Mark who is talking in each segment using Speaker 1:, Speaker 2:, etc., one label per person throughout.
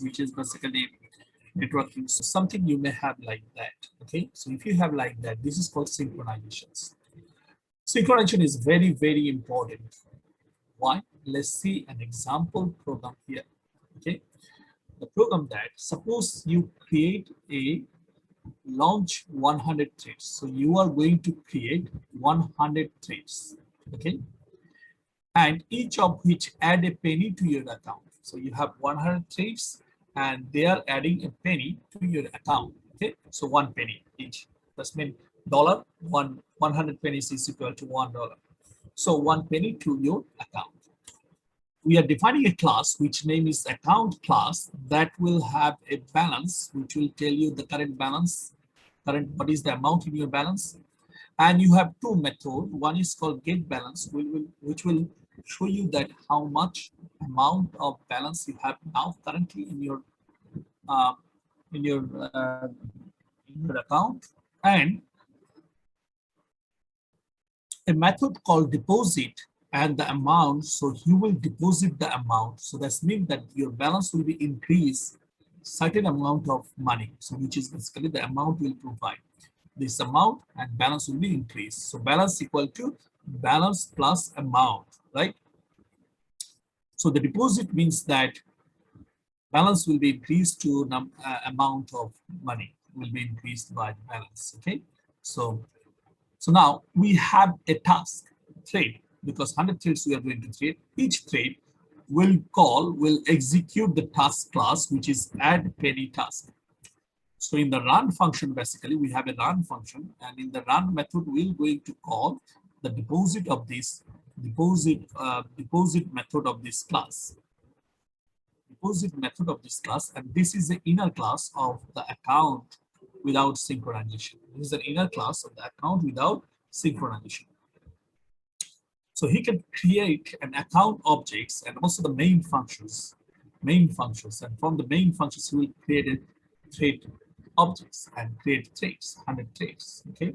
Speaker 1: which is basically networking. So something you may have like that. Okay, so if you have like that, this is called synchronizations. Synchronization is very, very important. Why? Let's see an example program here. Okay, the program that suppose you create a launch 100 threads. So you are going to create 100 threads. Okay, and each of which add a penny to your account. So you have 100 threads and they are adding a penny to your account. Okay, so 1 penny each. That's mean dollar 100 pennies is equal to $1. So 1 penny to your account. We are defining a class which name is account class that will have a balance which will tell you the current balance, what is the amount in your balance. And you have two methods. One is called get balance, which will show you that how much amount of balance you have now currently in your uh, in your uh, in your account, and a method called deposit and the amount. So you will deposit the amount. So that means that your balance will be increased certain amount of money. So which is basically the amount will provide. This amount and balance will be increased. So balance equal to balance plus amount, right? So the deposit means that balance will be increased to amount of money will be increased by the balance. Okay, so now we have a task thread because 100 threads we are going to create. Each thread will execute the task class which is add penny task. So in the run function, basically we have a run function, and in the run method we're going to call the deposit of this deposit method of this class. Deposit method of this class, and this is the inner class of the account without synchronization. This is an inner class of the account without synchronization. So he can create an account objects and also the main functions, and from the main functions he will create a thread objects and create threads, 100 threads. Okay,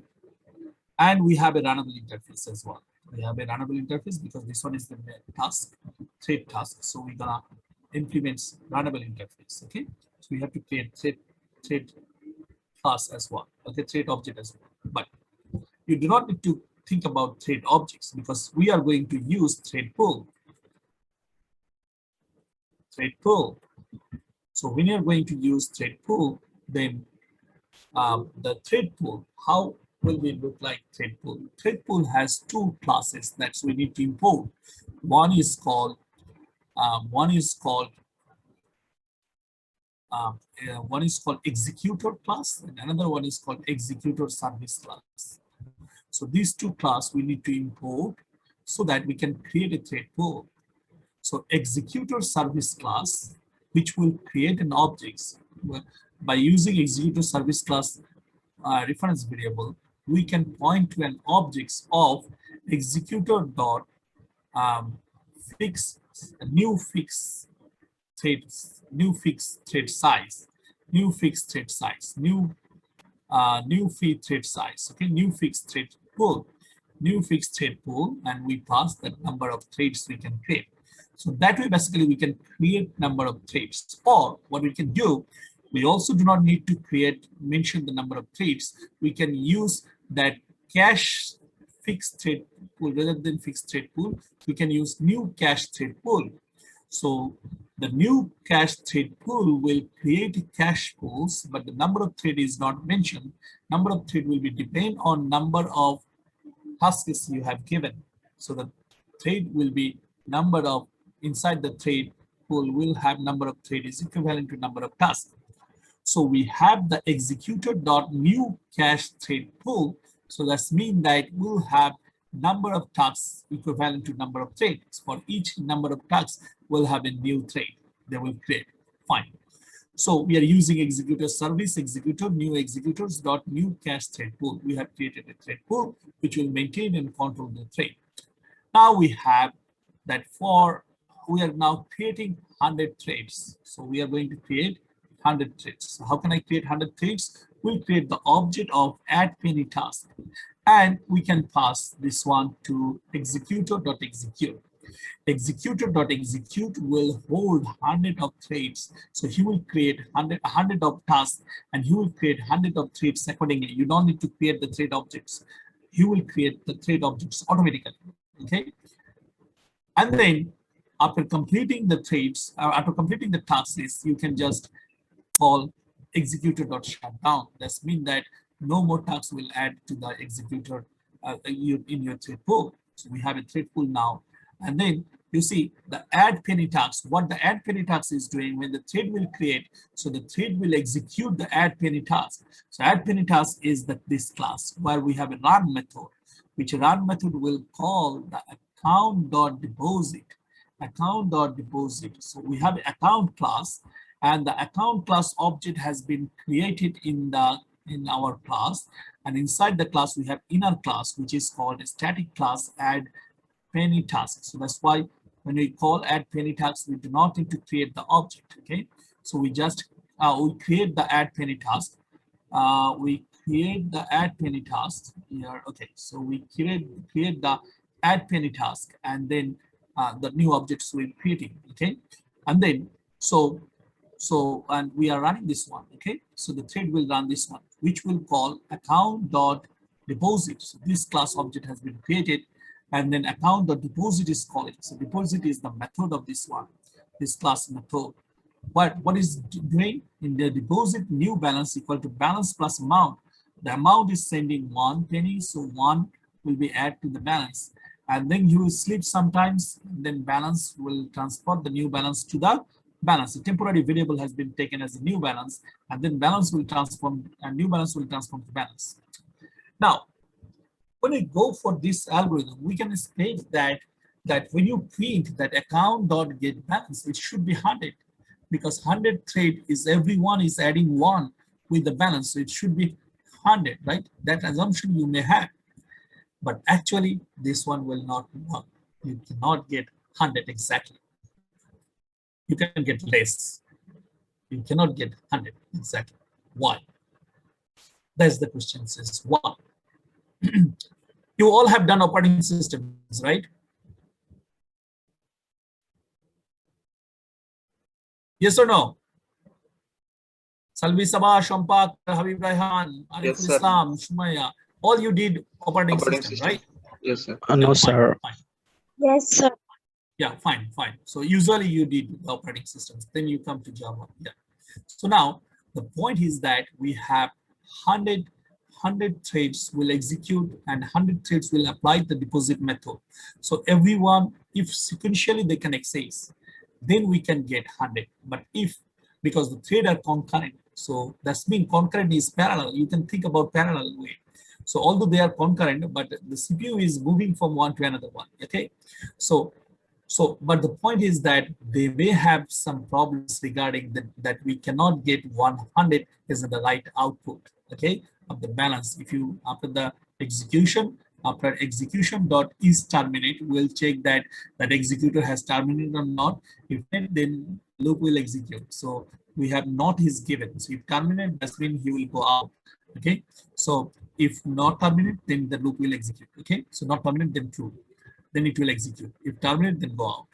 Speaker 1: and we have a runnable interface as well. We have a runnable interface because this one is the task, thread task. So we're gonna implement runnable interface. Okay, so we have to create thread class as well. Okay, thread object as well. But you do not need to think about thread objects because we are going to use thread pool. Thread pool. So when you're going to use thread pool, then the thread pool, how will we look like thread pool? Thread pool has two classes that we need to import. One is called executor class, and another one is called executor service class. So these two classes we need to import so that we can create a thread pool. So executor service class, which will create an objects by using executor service class reference variable, we can point to an objects of executor dot fix new fixed thread size, new fixed thread size, new feed thread size. Okay, new fixed thread pool, and we pass the number of threads we can create. So that way, basically, we can create number of threads. Or what we can do, we also do not need to mention the number of threads. We can use that cache fixed thread pool rather than fixed thread pool. We can use new cache thread pool. So the new cache thread pool will create cache pools, but the number of thread is not mentioned. Number of thread will be depend on number of tasks you have given. So the thread will be number of inside the thread pool will have number of thread is equivalent to number of tasks. So we have the executor dot new cache thread pool. So that's mean that we'll have number of tasks equivalent to number of threads. For each number of tasks, we'll have a new thread they will create. Fine. So we are using executor service executor new executors dot new cache thread pool. We have created a thread pool which will maintain and control the thread. Now we have that we are now creating 100 threads. So we are going to create 100 threads. So how can I create 100 threads? We'll create the object of add penny task, and we can pass this one to executor.execute. Executor.execute will hold 100 of threads. So he will create 100 of tasks, and he will create 100 of threads accordingly. You don't need to create the thread objects. He will create the thread objects automatically. Okay. And then after completing the threads, after completing the tasks, you can just call executor.shutdown. That means that no more tasks will add to the executor in your thread pool. So we have a thread pool now. And then you see the add penny task. What the add penny task is doing when the thread will create, so the thread will execute the add penny task. So add penny task is this class where we have a run method, which run method will call the account.deposit. Account.deposit. So we have account class, and the account class object has been created in our class, and inside the class we have inner class, which is called a static class add penny task. So that's why when we call add penny task, we do not need to create the object. Okay, so we just we create the add penny task. We create the add penny task here. Okay, so we create the add penny task, and then the new objects we're creating. Okay, and then and we are running this one. Okay, so the thread will run this one, which will call account.deposit. So this class object has been created, and then account.deposit is called. So deposit is the method of this one, this class method. What is doing in the deposit new balance equal to balance plus amount. The amount is sending 1 penny, so 1 will be added to the balance, and then you will sleep sometimes, then balance will transport the new balance to the balance. The temporary variable has been taken as a new balance, and then balance will transform, and new balance will transform to balance. Now, when we go for this algorithm, we can state that when you print that account.getBalance, it should be 100, because 100 thread is everyone is adding 1 with the balance, so it should be 100, right? That assumption you may have, but actually this one will not work. You cannot get 100 exactly. You can get less. You cannot get 100 exactly. Why? That's the question. Says why? You all have done operating systems, right? Yes or no? Salvi Sabah, Shampak, Habib Raihan, Ariful Islam, Shumaya. All you did operating system, right?
Speaker 2: Yes, sir.
Speaker 3: No, sir.
Speaker 1: Fine.
Speaker 4: Yes, sir.
Speaker 1: Yeah, fine. So usually you did the operating systems, then you come to Java. Yeah. So now the point is that we have 100 threads will execute, and 100 threads will apply the deposit method. So everyone, if sequentially they can access, then we can get 100. But if, because the thread are concurrent, so that's mean concurrent is parallel. You can think about parallel way. So although they are concurrent, but the CPU is moving from one to another one. Okay, but the point is that they may have some problems regarding that we cannot get 100 as the right output, okay, of the balance. If you, after the execution, after execution.is terminate, we'll check that executor has terminated or not. If not, then loop will execute. So we have not is given. So if terminate, that means he will go out. Okay. So if not terminate, then the loop will execute. Okay. So not terminate, then true. Then it will execute. If terminate, then go out.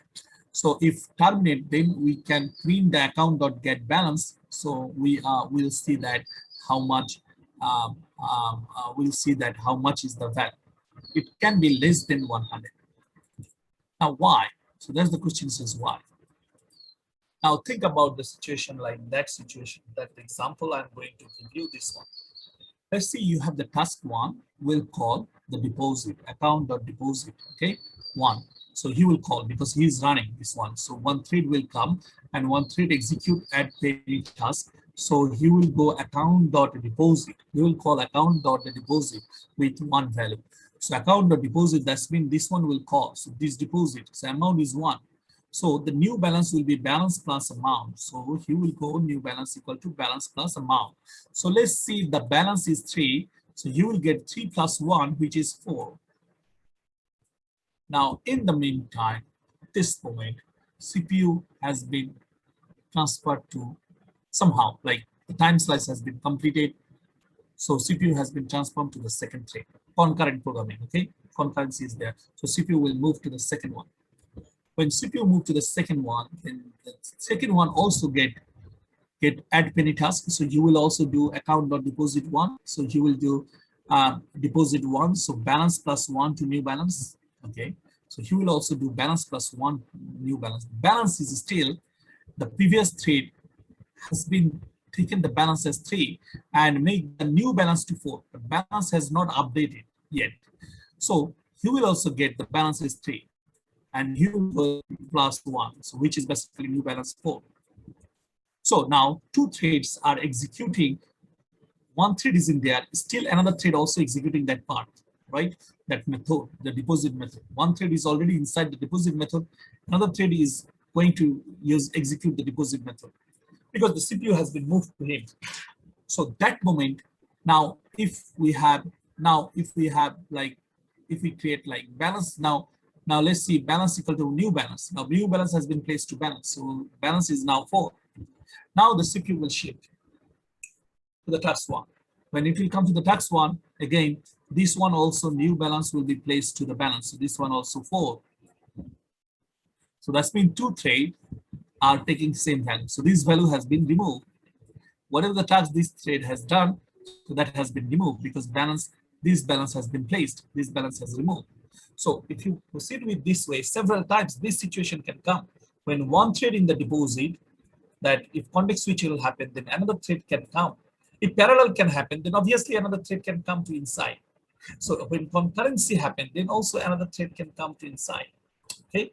Speaker 1: So if terminate, then we can clean the account.getBalance. So we will see that how much we'll see that how much is the value. It can be less than 100. Now why? So that's the question, says why. Now think about the situation like that situation, that example I'm going to give you this one. Let's see, you have the task 1 will call the deposit, account.deposit, okay, 1. So he will call because he is running this one. So one thread will come and one thread execute add penny task. So he will go account.deposit. He will call account.deposit with 1 value. So account.deposit, that's mean this one will call. So this deposit, so amount is 1. So the new balance will be balance plus amount. So he will go new balance equal to balance plus amount. So let's see, the balance is 3. So you will get 3 plus 1, which is 4. Now, in the meantime, at this point, CPU has been transferred to somehow, like the time slice has been completed. So CPU has been transformed to the second thread. Concurrent programming, okay? Concurrency is there. So CPU will move to the second one. When CPU move to the second one, then the second one also get add penny task. So you will also do account.deposit one. So you will do deposit one. So balance plus one to new balance. Okay. So he will also do balance plus one new balance. Balance is still the previous thread has been taken the balance as 3 and make the new balance to 4. The balance has not updated yet. So he will also get the balance is 3 and he will go plus 1. So which is basically new balance 4. So now two threads are executing. One thread is in there, still another thread also executing that part, right? That method, the deposit method. One thread is already inside the deposit method. Another thread is going to execute the deposit method because the CPU has been moved to him. So that moment, now if we create like balance now let's see balance equal to new balance. Now new balance has been placed to balance. So balance is now 4. Now the CPU will shift to the tax one. When it will come to the tax one, again, this one also new balance will be placed to the balance. So this one also 4. So that's been two threads are taking same value. So this value has been removed. Whatever the task this thread has done, so that has been removed because this balance has been placed. This balance has removed. So if you proceed with this way, several times this situation can come when one thread in the deposit, that if context switch will happen, then another thread can come. If parallel can happen, then obviously another thread can come to inside. So when concurrency happen, then also another thread can come to inside. Okay,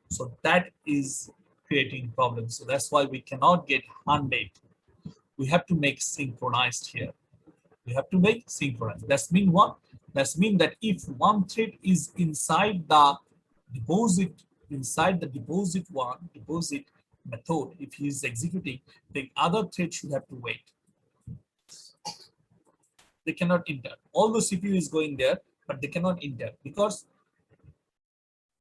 Speaker 1: so that is creating problems. So that's why we cannot get 100. We have to make synchronized here. We have to make synchronized. That's mean what? That's mean that if one thread is inside the deposit method, if he is executing, the other thread should have to wait. They cannot enter. Although CPU is going there, but they cannot enter because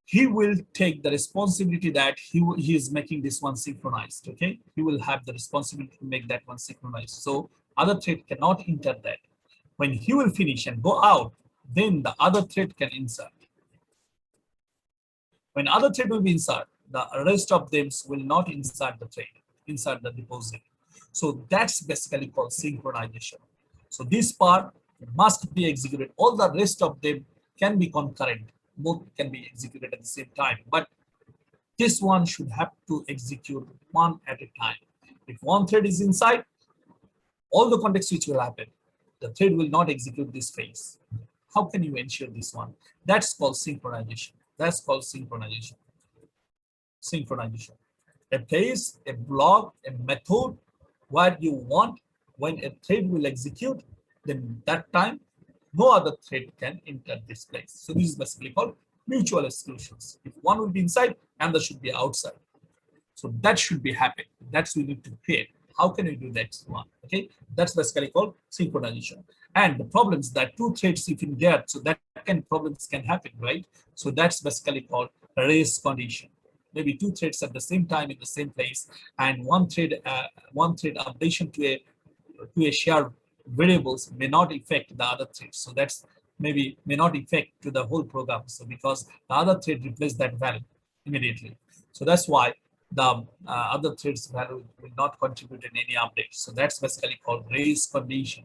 Speaker 1: he will take the responsibility that he is making this one synchronized. Okay, he will have the responsibility to make that one synchronized. So other thread cannot enter that. When he will finish and go out, then the other thread can insert. When other thread will be insert, the rest of them will not insert the thread, insert the deposit. So that's basically called synchronization. So this part must be executed. All the rest of them can be concurrent. Both can be executed at the same time, but this one should have to execute one at a time. If one thread is inside, all the context switch will happen. The thread will not execute this phase. How can you ensure this one? That's called synchronization. That's called synchronization. Synchronization. A phase, a block, a method where you want when a thread will execute, then that time no other thread can enter this place. So this is basically called mutual exclusions. If one will be inside, another should be outside. So that should be happening. That's we need to create. How can we do that one? Okay, that's basically called synchronization. And the problems that two threads if in there, so that kind of problems can happen, right? So that's basically called a race condition. Maybe two threads at the same time in the same place, and one thread updation to a shared variables may not affect the other threads. So that's may not affect to the whole program. So because the other thread replaces that value immediately. So that's why the other thread's value will not contribute in any update. So that's basically called race condition.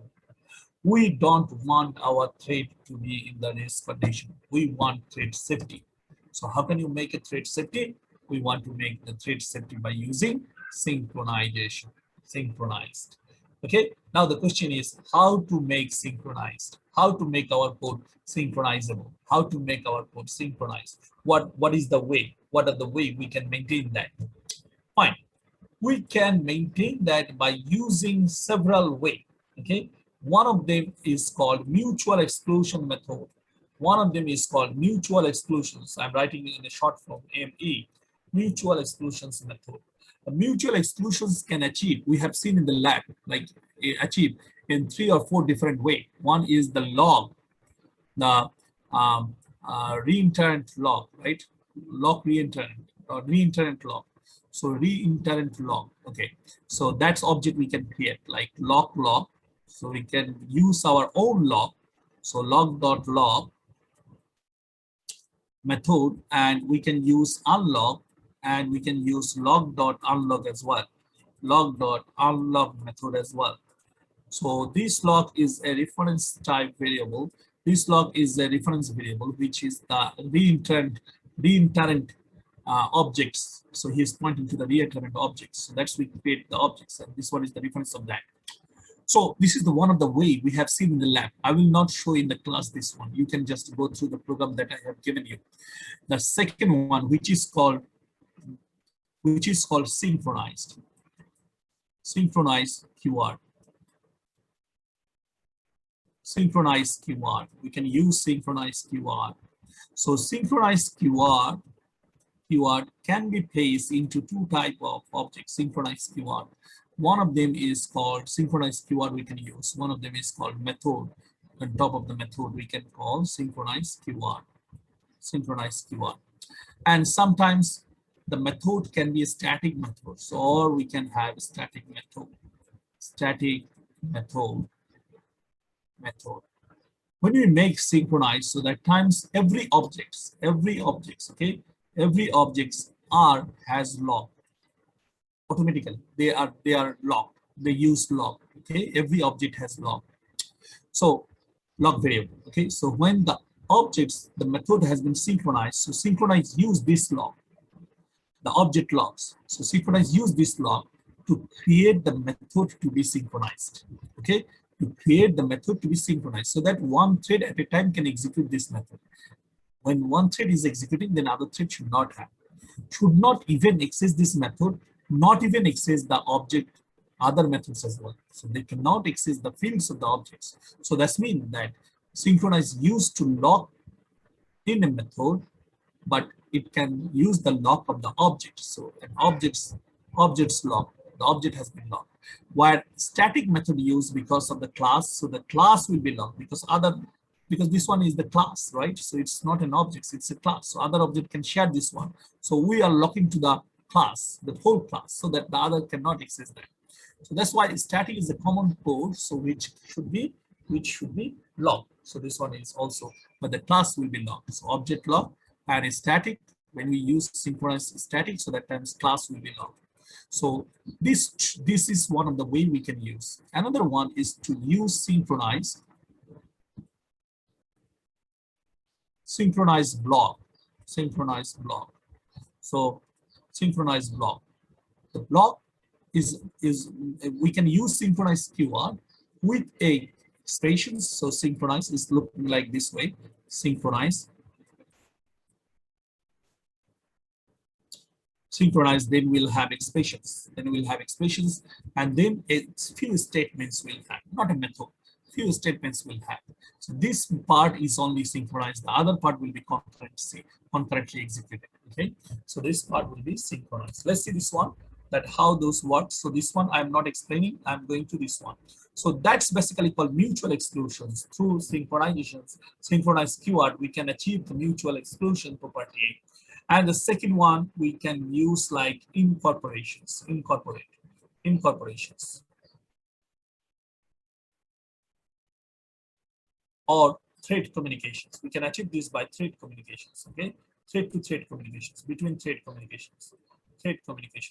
Speaker 1: We don't want our thread to be in the race condition. We want thread safety. So how can you make a thread safety? We want to make the thread safety by using synchronization, synchronized. Okay, now the question is how to make synchronized, how to make our code synchronizable, how to make our code synchronized. What is the way? What are the way we can maintain that? Fine. We can maintain that by using several ways. Okay, one of them is called mutual exclusion method. One of them is called mutual exclusions. I'm writing it in a short form, ME, mutual exclusions method. The mutual exclusions can achieve, we have seen in the lab, like achieve in 3 or 4 different ways. One is the log, the ReentrantLock, right? Lock reentrant or ReentrantLock. So ReentrantLock, okay. So that's object we can create like lock. So we can use our own log. So log.log. method, and we can use unlock, and we can use log.unlock as well. Log.unlock method as well. So this log is a reference type variable. This log is a reference variable, which is the reentrant objects. So he is pointing to the reentrant objects. So that's we create the objects, and this one is the reference of that. So this is the one of the way we have seen in the lab. I will not show in the class this one. You can just go through the program that I have given you. The second one, which is called synchronized. Synchronized keyword. Synchronized keyword. We can use synchronized keyword. So synchronized keyword can be placed into two type of objects. Synchronized keyword. One of them is called synchronized keyword we can use. One of them is called method. On top of the method we can call synchronized keyword. Synchronized keyword. And sometimes the method can be a static method. So, or we can have a static method. Static method. When we make synchronize, so that times every objects, okay, every objects R has log. Automatically, they are locked. They use log. Okay, every object has log. So log variable. Okay, so when the objects, the method has been synchronized, so synchronize use this log, the object logs. So synchronize use this log to create the method to be synchronized. Okay, to create the method to be synchronized, so that one thread at a time can execute this method. When one thread is executing, then other thread should not even access this method, not even access the object other methods as well. So they cannot access the fields of the objects. So that's mean that synchronize used to lock in a method, but it can use the lock of the object. So an object's lock, the object has been locked. Where static method used because of the class, so the class will be locked because this one is the class, right? So it's not an object, it's a class. So other object can share this one. So we are locking to the class, the whole class, so that the other cannot access that. So that's why static is a common code, so which should be locked. So this one is also, but the class will be locked. So object lock and a static, when we use synchronized static, so that times class will be locked. So this is one of the way we can use. Another one is to use synchronized block. So synchronized block. The block is we can use synchronized keyword with a expressions. So synchronize is looking like this way. Synchronize, then we'll have expressions. And then a few statements will have, not a method. Few statements will have. So this part is only synchronized. The other part will be concurrently executed. Okay. So this part will be synchronized. Let's see this one, that how those work. So this one I'm not explaining. I'm going to this one. So that's basically called mutual exclusions. Through synchronizations, synchronized keyword, we can achieve the mutual exclusion property. And the second one we can use like incorporations. Or thread communications. We can achieve this by thread communications. Okay, thread to thread communications, between thread communications.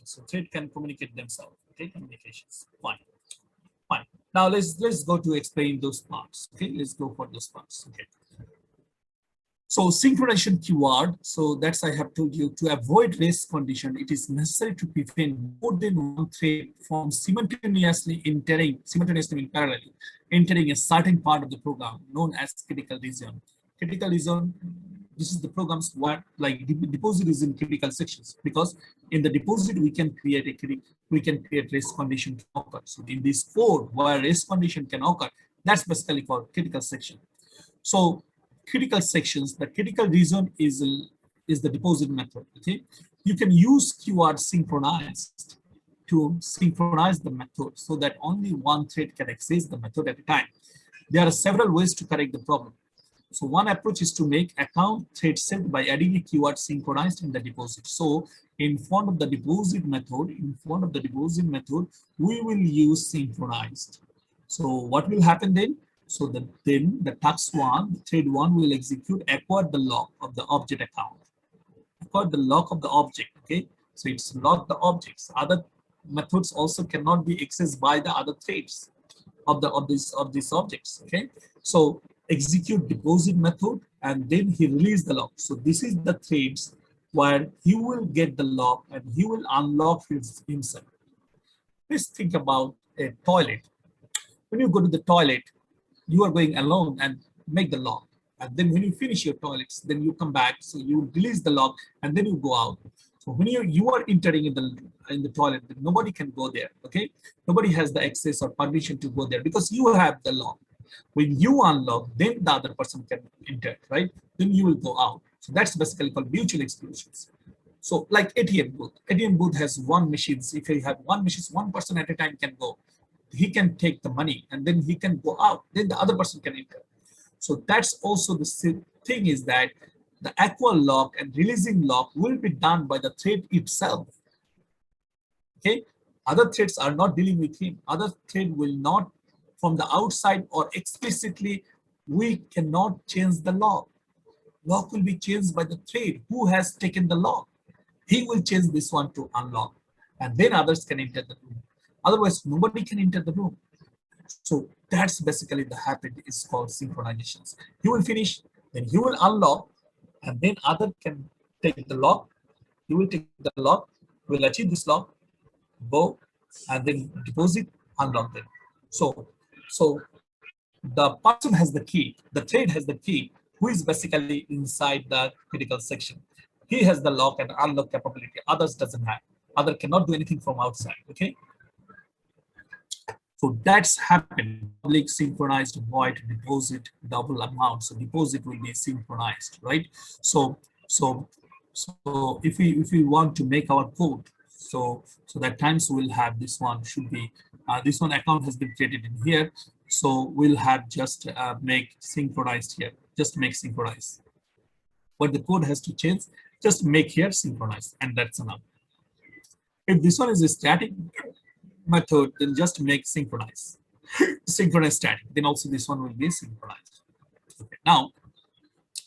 Speaker 1: So thread can communicate themselves. Okay, communications. Fine. Now let's go to explain those parts. Okay, let's go for those parts. Okay. So synchronization keyword, so that's I have told you, to avoid race condition, it is necessary to prevent more than one thread from simultaneously in parallel, entering a certain part of the program known as critical region. Critical region, this is the program's what like deposit is in critical sections, because in the deposit we can create race condition to occur. So in this code where race condition can occur, that's basically called critical section. So critical sections, the critical region is the deposit method. Okay, you can use keyword synchronized to synchronize the method so that only one thread can access the method at a time. There are several ways to correct the problem. So one approach is to make account thread set by adding a keyword synchronized in the deposit. So in front of the deposit method, we will use synchronized. So what will happen then? So then the task one, the thread one will execute acquire the lock of the object account. Acquire the lock of the object. Okay, so it's lock the objects. Other methods also cannot be accessed by the other threads of these objects. Okay, so execute deposit method and then he release the lock. So this is the threads where he will get the lock and he will unlock himself. Let's think about a toilet. When you go to the toilet, you are going alone and make the lock. And then when you finish your toilets, then you come back. So you release the lock and then you go out. So when you are entering in the toilet, then nobody can go there. Okay, nobody has the access or permission to go there because you have the lock. When you unlock, then the other person can enter, right? Then you will go out. So that's basically called mutual exclusions. So like ATM booth. ATM booth has one machine. If you have one machine, one person at a time can go. He can take the money and then he can go out. Then the other person can enter. So that's also the thing is that the acquire lock and releasing lock will be done by the thread itself. Okay, other threads are not dealing with him. Other thread will not from the outside or explicitly, we cannot change the lock. Lock will be changed by the thread who has taken the lock. He will change this one to unlock and then others can enter the room. Otherwise, nobody can enter the room. So that's basically the habit is called synchronizations. He will finish, then he will unlock, and then other can take the lock. He will take the lock, will achieve this lock, go, and then deposit, unlock them. So the person has the key, the thread has the key, who is basically inside the critical section. He has the lock and unlock capability. Others doesn't have. Other cannot do anything from outside. Okay. So that's happened. Public synchronized void deposit double amount. So deposit will be synchronized, right? So if we want to make our code, so that times we'll have this one should be this one account has been created in here. So we'll have just make synchronized here. Just make synchronize. But the code has to change. Just make here synchronize, and that's enough. If this one is a static method, then just make synchronize. Synchronize static. Then also this one will be synchronized. Okay. Now,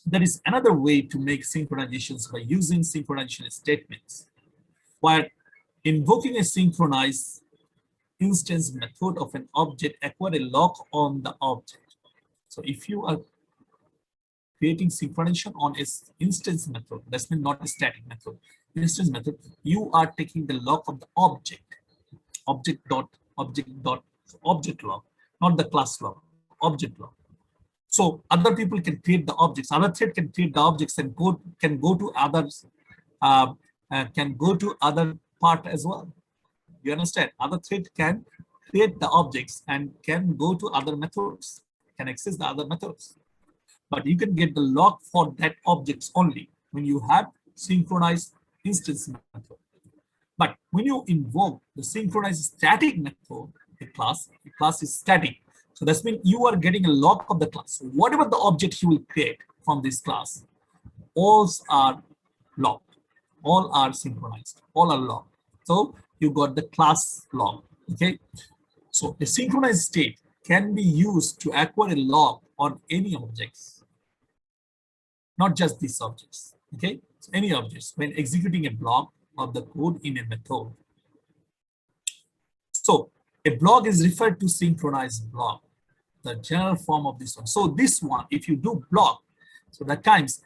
Speaker 1: there is another way to make synchronizations by using synchronization statements, where invoking a synchronize instance method of an object acquire a lock on the object. So if you are creating synchronization on an instance method, that's mean not a static method, instance method, you are taking the lock of the object. Object lock, not the class lock, object lock. So other people can create the objects. Other thread can create the objects and can go to others, can go to other part as well. You understand? Other thread can create the objects and can go to other methods, can access the other methods. But you can get the lock for that objects only when you have synchronized instance method. But when you invoke the synchronized static method, the class is static. So that means you are getting a lock of the class. So whatever the object you will create from this class, all are locked, all are synchronized, all are locked. So you got the class lock. Okay. So a synchronized state can be used to acquire a lock on any objects, not just these objects. Okay. So any objects when executing a block of the code in a method. So a block is referred to synchronized block, the general form of this one. So this one, if you do block, so that times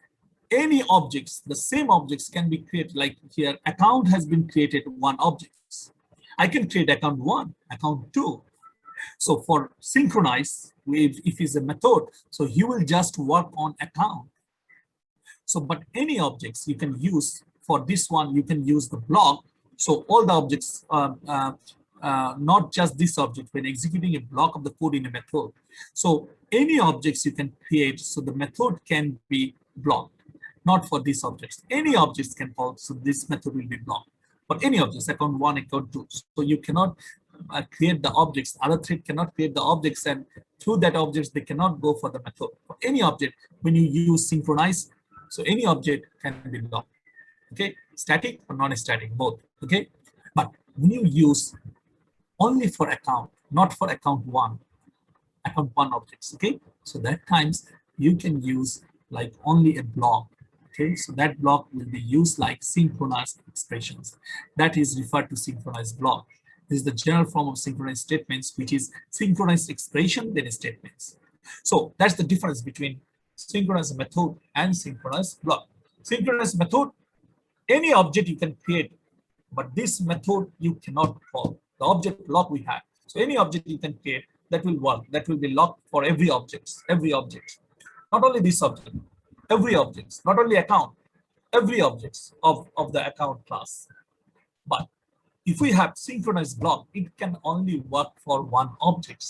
Speaker 1: any objects, the same objects can be created. Like here, account has been created one objects. I can create account 1, account 2. So for synchronize, if it's a method, so you will just work on account. So but any objects you can use. For this one, you can use the block. So all the objects, not just this object, when executing a block of the code in a method. So any objects you can create, so the method can be blocked. Not for these objects. Any objects can fall, so this method will be blocked. For any objects, account 1, account 2. So you cannot create the objects. Other thread cannot create the objects, and through that objects, they cannot go for the method. For any object, when you use synchronize, so any object can be blocked. Okay, static or non-static, both. Okay, but when you use only for account, not for account 1, account one objects. Okay, so that times you can use like only a block. Okay, so that block will be used like synchronized expressions. That is referred to synchronized block. This is the general form of synchronized statements, which is synchronized expression, then statements. So that's the difference between synchronized method and synchronized block. Synchronized method, any object you can create, but this method you cannot call. The object lock we have. So any object you can create that will work, that will be locked for every object, Not only this object, every object, not only account, every object of the account class. But if we have synchronized block, it can only work for one object.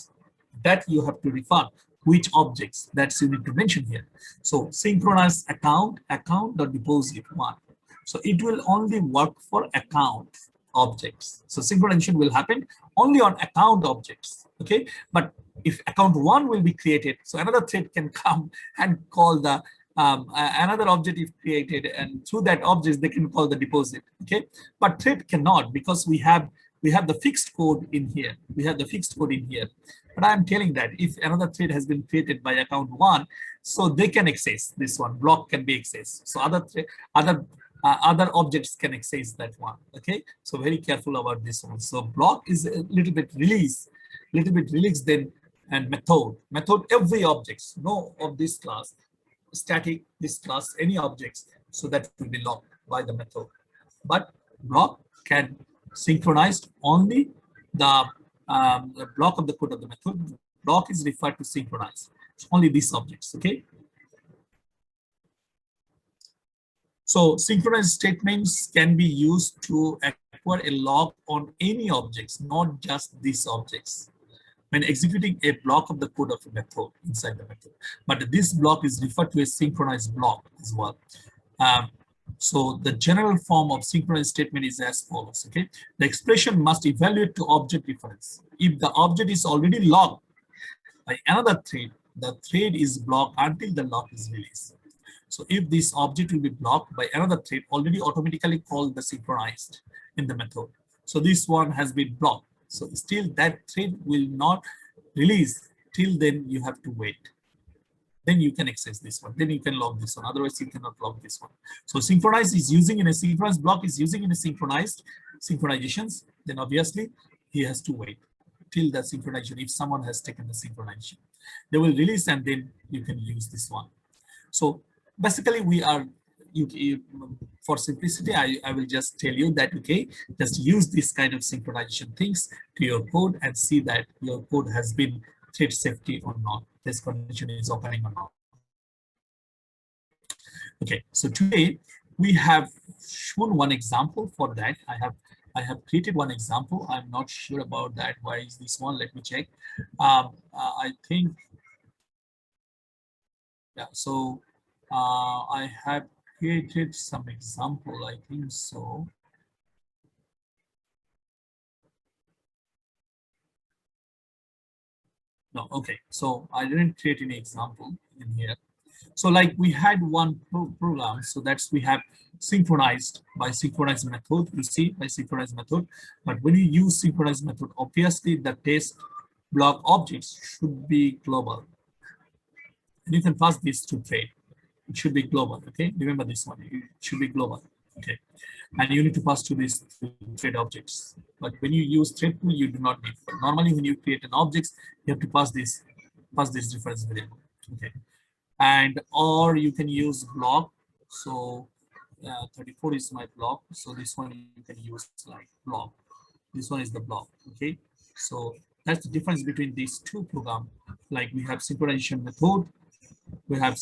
Speaker 1: That you have to define which objects that's you need to mention here. So synchronized account.deposit one. So it will only work for account objects. So synchronization will happen only on account objects. Okay, but if account one will be created, so another thread can come and call the another object is created, and through that object they can call the deposit. Okay, but thread cannot, because we have the fixed code in here. But I'm telling that if another thread has been created by account one, so they can access this one. Block can be accessed. So other objects can access that one. Okay, so very careful about this one. So block is a little bit release then, and method every objects, no of this class, static this class, any objects, so that will be locked by the method. But block can synchronize only the block of the code of the method. Block is referred to synchronize. It's only these objects. Okay. So synchronized statements can be used to acquire a lock on any objects, not just these objects, when executing a block of the code of a method inside the method. But this block is referred to as synchronized block as well. So the general form of synchronized statement is as follows. Okay, the expression must evaluate to object reference. If the object is already locked by another thread, the thread is blocked until the lock is released. So if this object will be blocked by another thread already automatically called the synchronized in the method, so this one has been blocked. So still that thread will not release. Till then you have to wait. Then you can access this one. Then you can log this one. Otherwise you cannot log this one. So synchronize is using in a synchronized block is using in a synchronized synchronizations. Then obviously he has to wait till the synchronization. If someone has taken the synchronization, they will release and then you can use this one. So basically we are, for simplicity, I will just tell you that, okay, just use this kind of synchronization things to your code and see that your code has been thread safety or not, this condition is opening or not. Okay, so today we have shown one example for that. I have created one example. I'm not sure about that. Why is this one? Let me check. I think, yeah, so I have created some example, I think so. No, okay, so I didn't create any example in here. So like we had one program, so that's we have synchronized by synchronized method, you see, by synchronized method. But when you use synchronized method, obviously the test block objects should be global. And you can pass this to thread. It should be global, okay? Remember this one, it should be global, okay? And you need to pass to these thread objects. But when you use thread tool, you do not need. But normally when you create an object, you have to pass this reference variable, okay? And or you can use block. So 34 is my block. So this one you can use like block. This one is the block, okay? So that's the difference between these two programs. Like we have synchronization method, and we have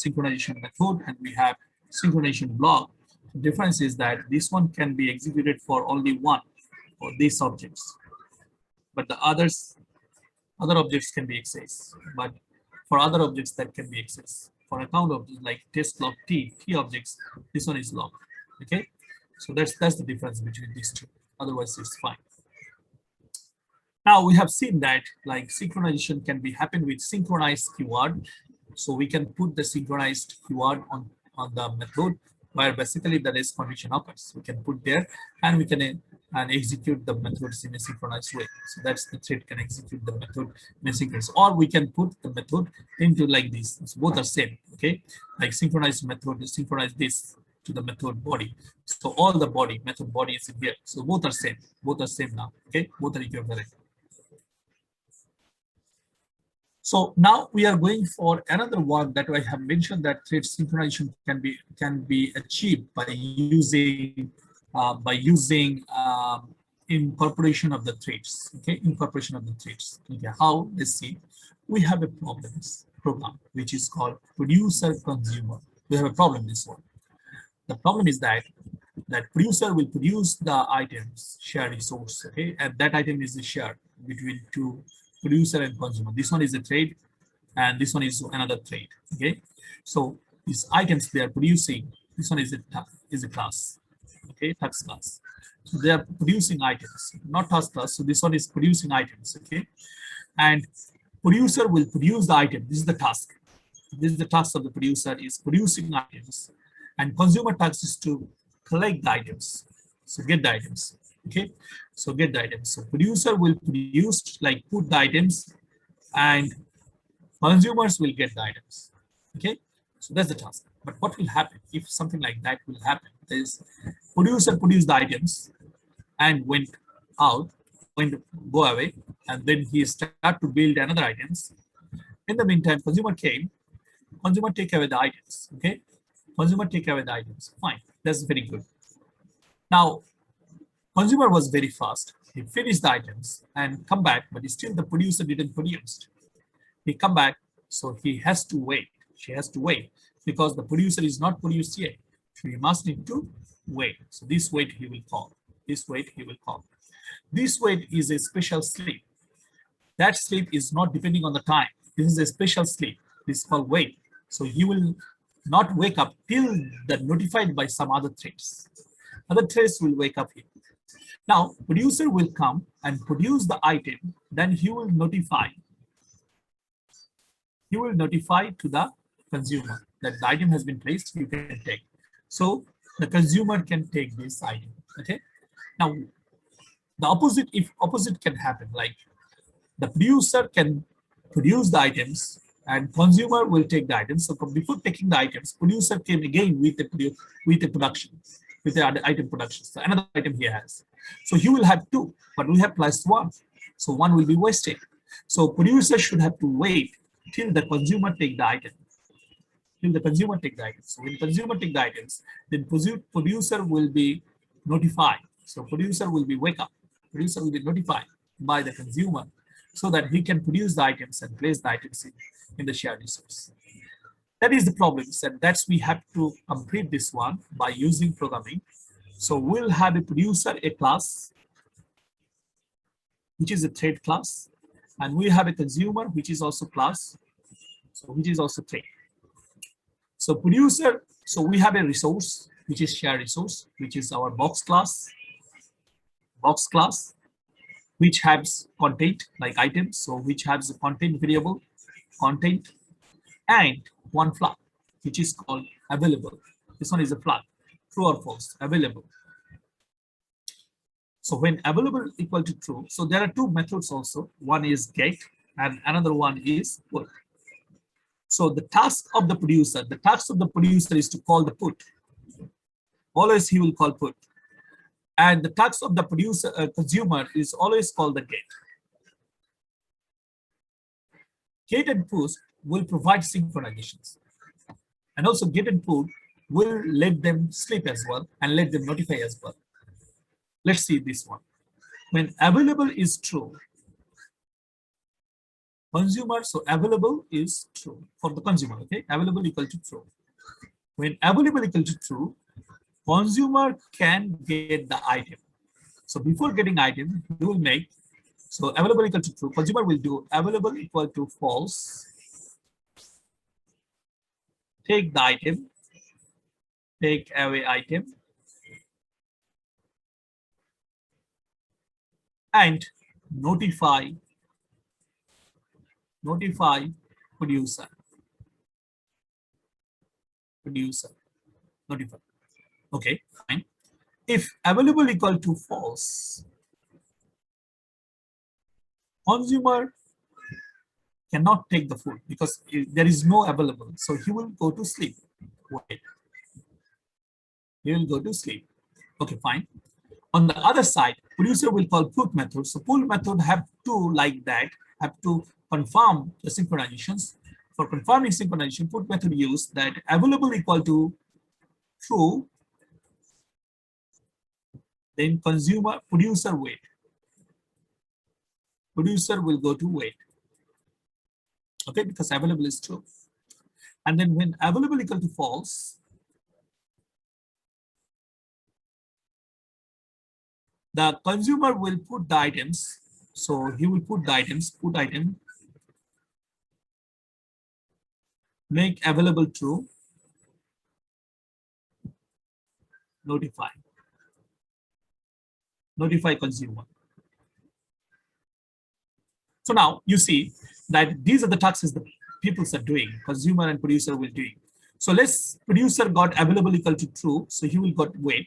Speaker 1: synchronization block. The difference is that this one can be executed for only one of these objects, but the other objects can be accessed. But for other objects that can be accessed, for account objects like test log t objects, this one is locked. Okay, so that's the difference between these two. Otherwise, it's fine. Now we have seen that like synchronization can be happen with synchronized keyword. So we can put the synchronized keyword on the method where basically the race condition occurs. We can put there and we can and execute the methods in a synchronized way. So that's the thread can execute the method in a synchronized, or we can put the method into like this. So both are same, okay? Like synchronized method is synchronize this to the method body. So all the body, method body is in here. So both are same. Both are same now, okay? Both are equivalent. So now we are going for another one that I have mentioned, that thread synchronization can be achieved by using incorporation of the threads. Okay, incorporation of the threads. Okay, how? Let's see. We have a program which is called producer consumer. We have a problem in this one. The problem is that producer will produce the items share resource, okay, and that item is shared between two, producer and consumer. This one is a trade and this one is another trade, okay? So these items they are producing, this one is a class, okay, task class. So they are producing items, not task class. So this one is producing items, okay? And producer will produce the item. This is the task. This is the task of the producer, is producing items, and consumer task is to collect the items. So get the items, okay? So get the items. So producer will produce, like put the items, and consumers will get the items, okay? So that's the task. But what will happen if something like that will happen is producer produced the items and went out, go away, and then he start to build another items. In the meantime, consumer came, consumer take away the items, okay? Consumer take away the items, fine, that's very good. Now, consumer was very fast. He finished the items and come back, but still the producer didn't produce. He come back, so he has to wait. She has to wait because the producer is not produced yet. So he must need to wait. So this wait he will call. This wait he will call. This wait is a special sleep. That sleep is not depending on the time. This is a special sleep. This is called wait. So he will not wake up till the notified by some other threads. Other threads will wake up here. Now, producer will come and produce the item, then he will notify. He will notify to the consumer that the item has been placed, you can take. So the consumer can take this item, okay? Now, the opposite, if opposite can happen, like the producer can produce the items and consumer will take the items. So before taking the items, producer came again with the production, with the item production. So another item he has. So he will have two, but we have plus one. So one will be wasted. So producer should have to wait till the consumer take the item. Till the consumer take the items. So when consumer take the items, then producer will be notified. So producer will be wake up. Producer will be notified by the consumer so that he can produce the items and place the items in the shared resource. That is the problem, and that's we have to complete this one by using programming. So we'll have a producer, a class, which is a thread class, and we have a consumer, which is also class, so which is also thread. So producer, so we have a resource, which is shared resource, which is our box class, which has content like items, so which has a content variable, content, and one flag, which is called available. This one is a flag, true or false, available. So when available equal to true, so there are two methods also. One is get and another one is put. So the task of the producer is to call the put. Always he will call put. And the task of the producer, consumer is always called the get. Get and put will provide synchronizations. And also get and put will let them sleep as well and let them notify as well. Let's see this one. When available is true, consumer, so available is true for the consumer, okay? Available equal to true. When available equal to true, consumer can get the item. So before getting item, you will make, so available equal to true, consumer will do available equal to false, take the item, take away item, and notify producer, notify. Okay, fine. If available equal to false, consumer cannot take the food because there is no available. So he will go to sleep. Wait, he will go to sleep. Okay, fine. On the other side, producer will call put method. So pull method have to like that, have to confirm the synchronizations. For confirming synchronization, put method use that available equal to true, then consumer producer wait. Producer will go to wait. Okay, because available is true. And then when available equal to false, the consumer will put the items. So he will put the items, put item, make available true, notify consumer. So now you see that these are the tasks the people are doing, consumer and producer will doing. So let's producer got available equal to true, so he will got wait.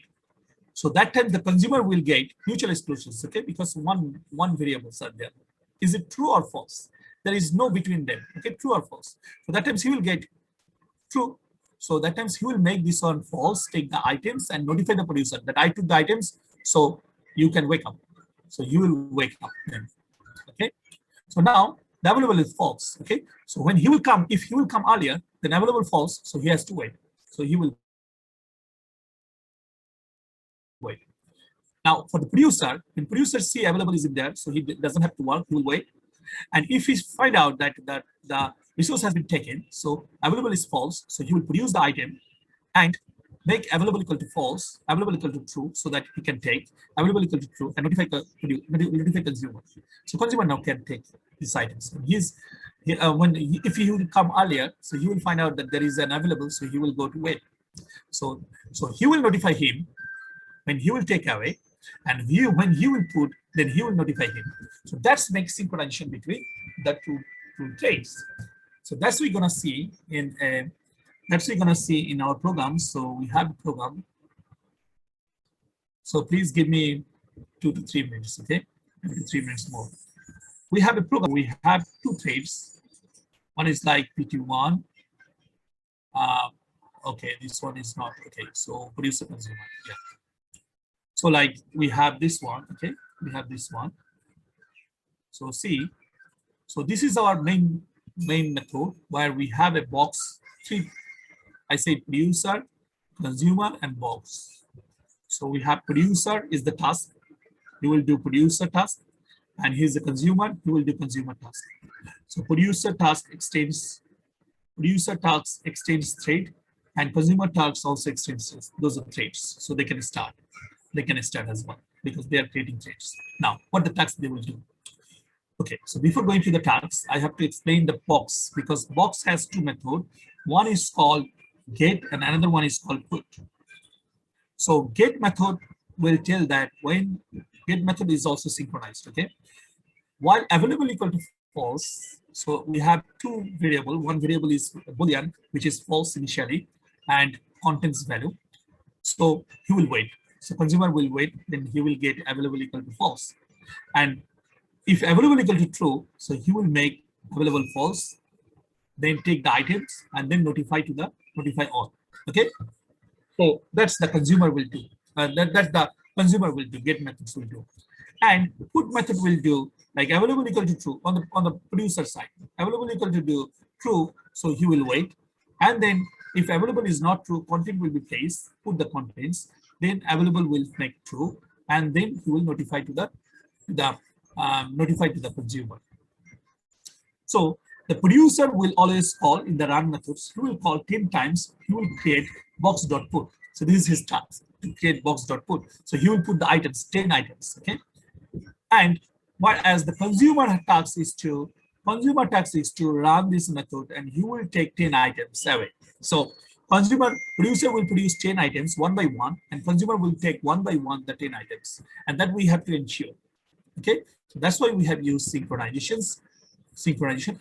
Speaker 1: So that time the consumer will get mutual exclusions, okay, because one variables are there. Is it true or false? There is no between them, okay, true or false. So that times he will get true. So that times he will make this one false, take the items and notify the producer that I took the items, so you can wake up. So you will wake up then, okay. So now the available is false, okay. So when he will come, if he will come earlier, then available false, so he has to wait. So he will wait. Now for the producer, when producer see available is in there, so he doesn't have to work, he will wait. And if he find out that the resource has been taken, so available is false, so he will produce the item and make available equal to false, available equal to true, so that he can take available equal to true and notify consumer. So consumer now can take these items. And if he will come earlier, so he will find out that there is an available, so he will go to wait. So he will notify him when he will take away, and when he will put, then he will notify him. So that's makes synchronization between the two trades. So that's we're gonna see in our program. So we have a program. So please give me 2 to 3 minutes, okay? 2 to 3 minutes more. We have a program. We have two trades. One is like PT1. Okay, this one is not okay. So producer consumer, yeah. So like we have this one, okay? We have this one. So see, so this is our main method where we have a box, three, I say producer, consumer, and box. So we have producer is the task. He will do producer task, and he's the consumer, he will do consumer task. So producer task extends thread, and consumer task also extends those are threads. So they can start as well because they are creating threads. Now, what the task they will do? Okay, so before going to the tasks, I have to explain the box because box has two methods. One is called get and another one is called put. So get method will tell that when get method is also synchronized, okay? While available equal to false, so we have two variable. One variable is Boolean, which is false initially and contains value. So he will wait. So consumer will wait, then he will get available equal to false. And if available equal to true, so he will make available false, then take the items and then notify all. Okay. So that's the consumer will do. That's the consumer will do. Get methods will do, and put method will do like available equal to true on the producer side. Available equal to do true, so he will wait, and then if available is not true, content will be placed. Put the contents. Then available will make true, and then he will notify to the consumer. So the producer will always call in the run methods. He will call 10 times. He will create box.put. So this is his task to create box.put. So he will put the items, 10 items. Okay. And whereas the consumer task is to run this method and he will take 10 items away. So producer will produce 10 items one by one, and consumer will take one by one the 10 items. And that we have to ensure. Okay. So that's why we have used synchronization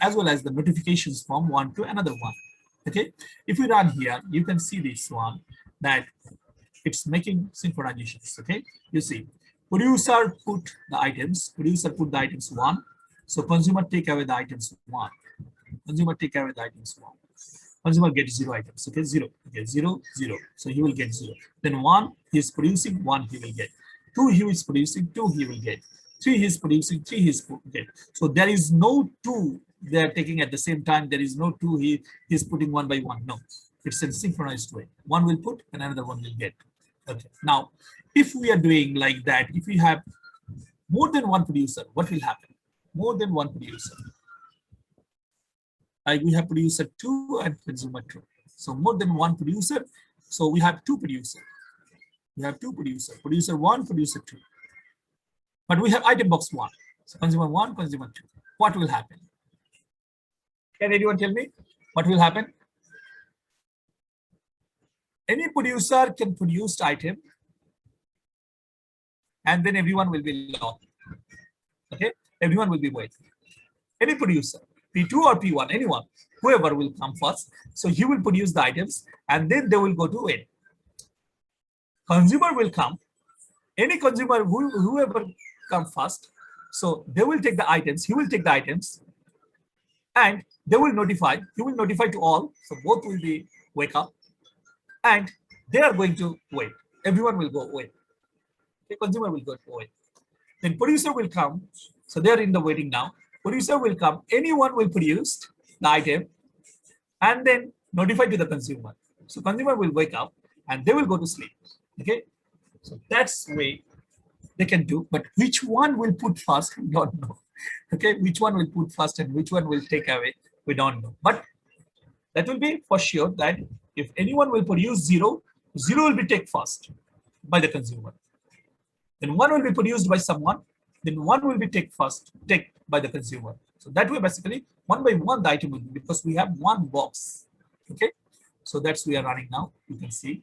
Speaker 1: as well as the notifications from one to another one. Okay, if we run here, you can see this one that It's making synchronizations. Okay, you see, producer put the items. Producer put the items 1. So consumer take away the items 1. Consumer take away the items 1. Consumer gets 0 items. Okay, 0. Okay, 0, 0. So he will get 0. Then 1 he is producing, 1 he will get. 2 he is producing, 2 he will get. 3 he is producing, 3 he is get. So there is no 2 they are taking at the same time. There is no 2 he is putting 1 by 1. No, it's in synchronized way. One will put and another one will get. Okay. Now, if we are doing like that, if we have more than one producer, what will happen? More than one producer. Like we have producer 2 and consumer 2. So more than one producer. So we have 2 producers. We have 2 producers. Producer 1, producer 2. But we have item box 1. So consumer 1, consumer 2. What will happen? Can anyone tell me what will happen? Any producer can produce item and then everyone will be locked. Okay, everyone will be waiting. Any producer, P2 or P1, anyone, whoever will come first. So he will produce the items and then they will go to wait. Consumer will come. Any consumer, whoever come first, so they will take the items. He will take the items, and they will notify. He will notify to all. So both will be wake up, and they are going to wait. Everyone will go wait. The consumer will go to wait. Then producer will come. So they are in the waiting now. Producer will come. Anyone will produce the item, and then notify to the consumer. So consumer will wake up, and they will go to sleep. Okay. So that's the way they can do, but which one will put first, we don't know. Okay, which one will put first and which one will take away, we don't know. But that will be for sure that if anyone will produce 0, 0 will be taken first by the consumer. Then 1 will be produced by someone, then 1 will be taken first, take by the consumer. So that way, basically, 1 by 1 the item will be, because we have 1 box. Okay, so that's we are running now. You can see.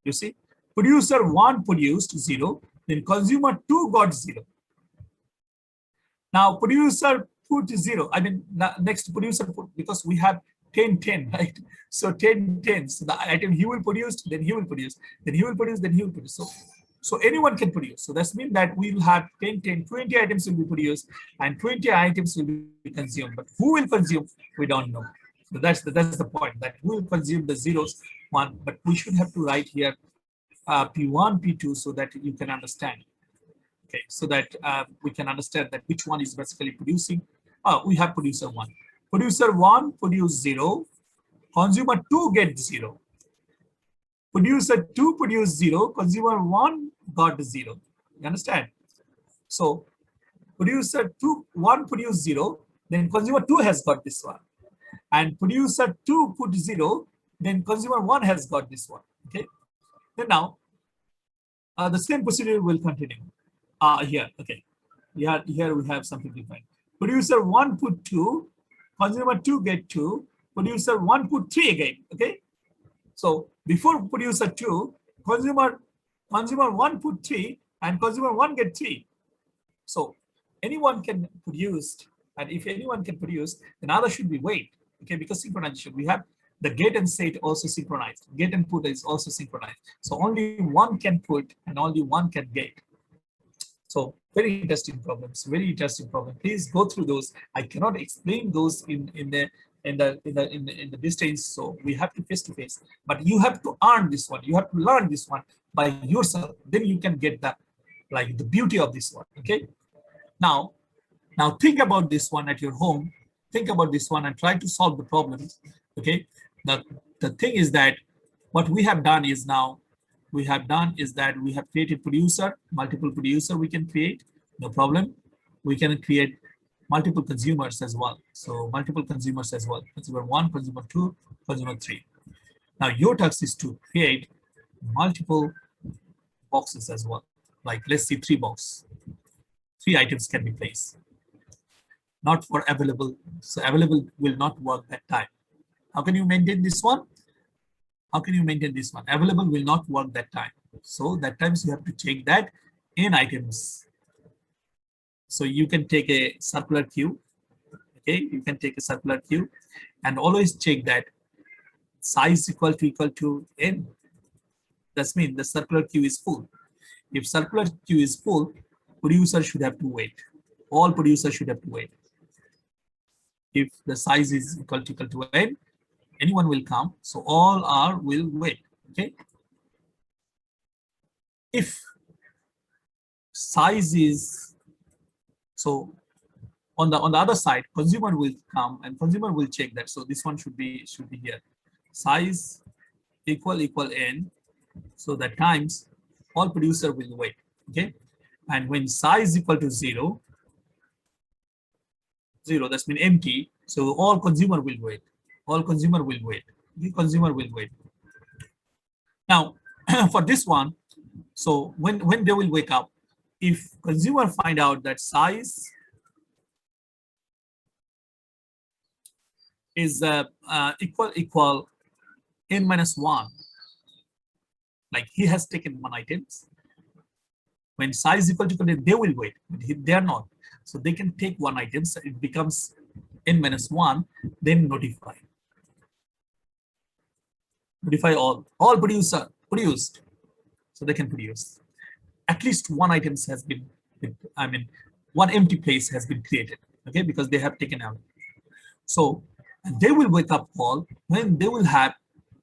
Speaker 1: You see, producer 1 produced 0, then consumer 2 got 0. Now producer put 0. I mean, next producer put, because we have 10, 10, right? So 10, 10. So the item he will produce, then he will produce, then he will produce, then he will produce. So anyone can produce. So that means that we will have 10, 10, 20 items will be produced and 20 items will be consumed. But who will consume? We don't know. So that's the point, that we will consume the zeros 1, but we should have to write here P1, P2 so that you can understand. Okay, so that we can understand that which one is basically producing. We have producer 1. Producer 1 produce 0. Consumer 2 get 0. Producer 2 produce 0. Consumer 1 got 0. You understand? So producer 1 produce 0. Then consumer 2 has got this one. And producer 2 put 0. Then consumer 1 has got this one. Okay. Then now the same procedure will continue. Here, okay. Here we have something different. Producer 1 put 2, consumer 2 get 2, producer 1 put 3 again. Okay. So before producer 2, consumer 1 put 3 and consumer 1 get 3. So anyone can produce, and if anyone can produce, then other should be wait. Okay, because synchronization, we have the get and set also synchronized. Get and put is also synchronized. So only one can put and only one can get. So very interesting problems. Very interesting problem. Please go through those. I cannot explain those in the distance. So we have to face to face. But you have to earn this one. You have to learn this one by yourself. Then you can get the beauty of this one. Okay. Now think about this one at your home. Think about this one and try to solve the problems. Okay. The thing is that what we have done is we have created producer, multiple producer we can create, no problem. We can create multiple consumers as well. So multiple consumers as well. Consumer 1, consumer 2, consumer 3. Now your task is to create multiple boxes as well. Like let's see 3 boxes. 3 items can be placed. Not for available. So available will not work that time. How can you maintain this one? How can you maintain this one? Available will not work that time. So that times you have to check that in items. So you can take a circular queue. Okay, you can take a circular queue and always check that size equal to n. That means the circular queue is full. If circular queue is full, producer should have to wait. All producers should have to wait. If the size is equal to n, anyone will come, so all are will wait. Okay. If size is so on the other side, consumer will come and consumer will check that. So this one should be here. Size equal n. So that times all producer will wait. Okay. And when size equal to 0, that's mean empty. So all consumer will wait. All consumer will wait. The consumer will wait. Now, for this one, so when they will wake up, if consumer find out that size is equal n minus 1, like he has taken one item. When size equal to n, they will wait, but they are not. So they can take one item, so it becomes n minus 1, then notify. Notify all producer produced, so they can produce. At least one item has been, I mean, one empty place has been created, okay, because they have taken out. So they will wake up all when they will have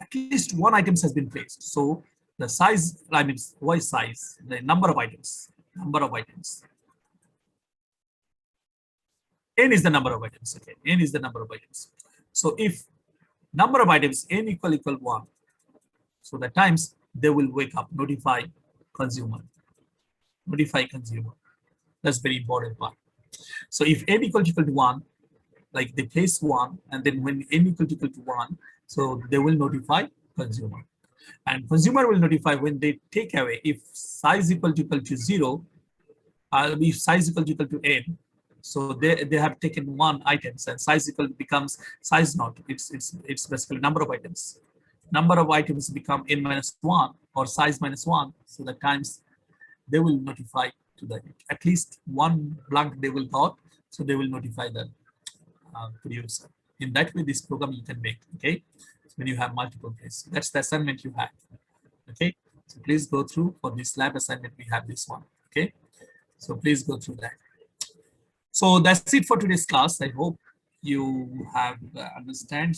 Speaker 1: at least one item has been placed. So the size, I mean, y size, the number of items, n is the number of items, okay, n is the number of items. So if number of items n equal 1, so that times they will wake up, notify consumer. That's very important part. So if n equal to 1, like they place 1, and then when n equal to 1, so they will notify consumer. And consumer will notify when they take away. If size equal to 0, if size equal to n, so they have taken one items, and size equal becomes size not. It's basically number of items. Number of items become n minus 1 or size minus 1. So that times they will notify to the at least one blank they will got. So they will notify the producer. In that way, this program you can make. Okay, so when you have multiple places, that's the assignment you have. Okay, so please go through for this lab assignment. We have this one. Okay, so please go through that. So that's it for today's class. I hope you have understand